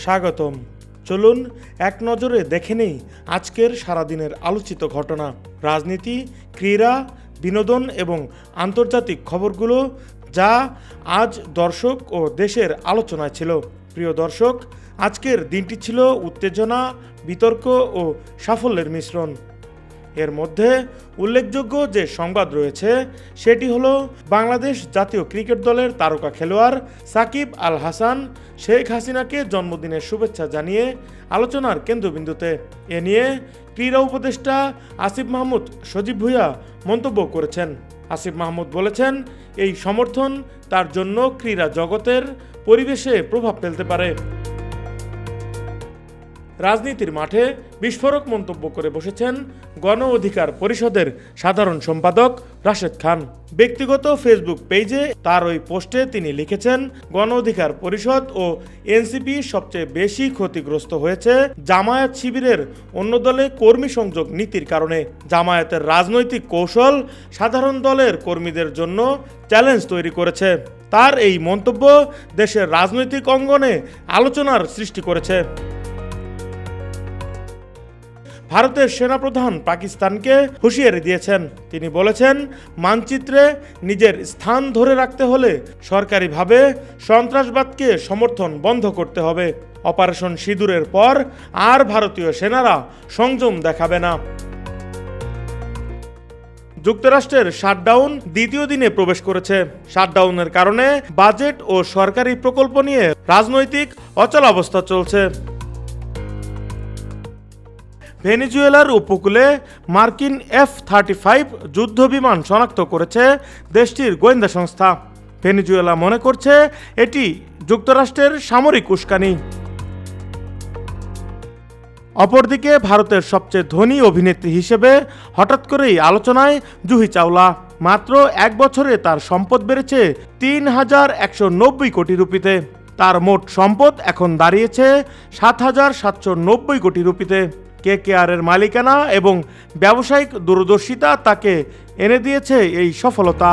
স্বাগতম। চলুন এক নজরে দেখে নেই আজকের সারাদিনের আলোচিত ঘটনা, রাজনীতি, ক্রীড়া, বিনোদন এবং আন্তর্জাতিক খবরগুলো যা আজ দর্শক ও দেশের আলোচনায় ছিল। প্রিয় দর্শক, আজকের দিনটি ছিল উত্তেজনা, বিতর্ক ও সাফল্যের মিশ্রণ। এর মধ্যে উল্লেখযোগ্য যে সংবাদ রয়েছে সেটি হলো বাংলাদেশ জাতীয় ক্রিকেট দলের তারকা খেলোয়াড় সাকিব আল হাসান শেখ হাসিনাকে জন্মদিনের শুভেচ্ছা জানিয়ে আলোচনার কেন্দ্রবিন্দুতে। এ নিয়ে ক্রীড়া উপদেষ্টা আসিফ মাহমুদ সজীব ভুঁইয়া মন্তব্য করেছেন। আসিফ মাহমুদ বলেছেন, এই সমর্থন তার জন্য ক্রীড়া জগতের পরিবেশে প্রভাব ফেলতে পারে। রাজনীতির মাঠে বিস্ফোরক মন্তব্য করে বসেছেন গণ অধিকার পরিষদের সাধারণ সম্পাদক রাশেদ খান। ব্যক্তিগত ফেসবুক পেজে তার ওই পোস্টে তিনি লিখেছেন, গণ অধিকার পরিষদ ও এনসিপি সবচেয়ে বেশি ক্ষতিগ্রস্ত হয়েছে জামায়াত শিবিরের অন্য দলে কর্মী সংযোগ নীতির কারণে। জামায়াতের রাজনৈতিক কৌশল সাধারণ দলের কর্মীদের জন্য চ্যালেঞ্জ তৈরি করেছে। তার এই মন্তব্য দেশের রাজনৈতিক অঙ্গনে আলোচনার সৃষ্টি করেছে। ভারতের সেনাপ্রধান পাকিস্তানকে হুঁশিয়ারি দিয়েছেন। তিনি বলেছেন, মানচিত্রে নিজের স্থান ধরে রাখতে হলে সরকারিভাবে সন্ত্রাসবাদকে সমর্থন বন্ধ করতে হবে। অপারেশন সিঁদুরের পর আর ভারতীয় সেনারা সংযম দেখাবে না। যুক্তরাষ্ট্রের শাটডাউন দ্বিতীয় দিনে প্রবেশ করেছে। শাটডাউনের কারণে বাজেট ও সরকারি প্রকল্প নিয়ে রাজনৈতিক অচলাবস্থা চলছে। ভেনেজুয়েলার উপকূলে মার্কিন F-35 যুদ্ধ বিমান শনাক্ত করেছে দেশটির গোয়েন্দা সংস্থা। ভেনেজুয়েলা মনে করছে এটি যুক্তরাষ্ট্রের সামরিক উস্কানি। অপরদিকে ভারতের সবচেয়ে ধনী অভিনেত্রী হিসেবে হঠাৎ করেই আলোচনায় জুহি চাওলা। মাত্র এক বছরে তার সম্পদ বেড়েছে ৩,১৯০ কোটি রুপিতে। তার মোট সম্পদ এখন দাঁড়িয়েছে ৭,৭৯০ কোটি রুপিতে। কেকেআরের মালিকানা এবং ব্যবসায়িক দূরদর্শিতা তাকে এনে দিয়েছে এই সফলতা।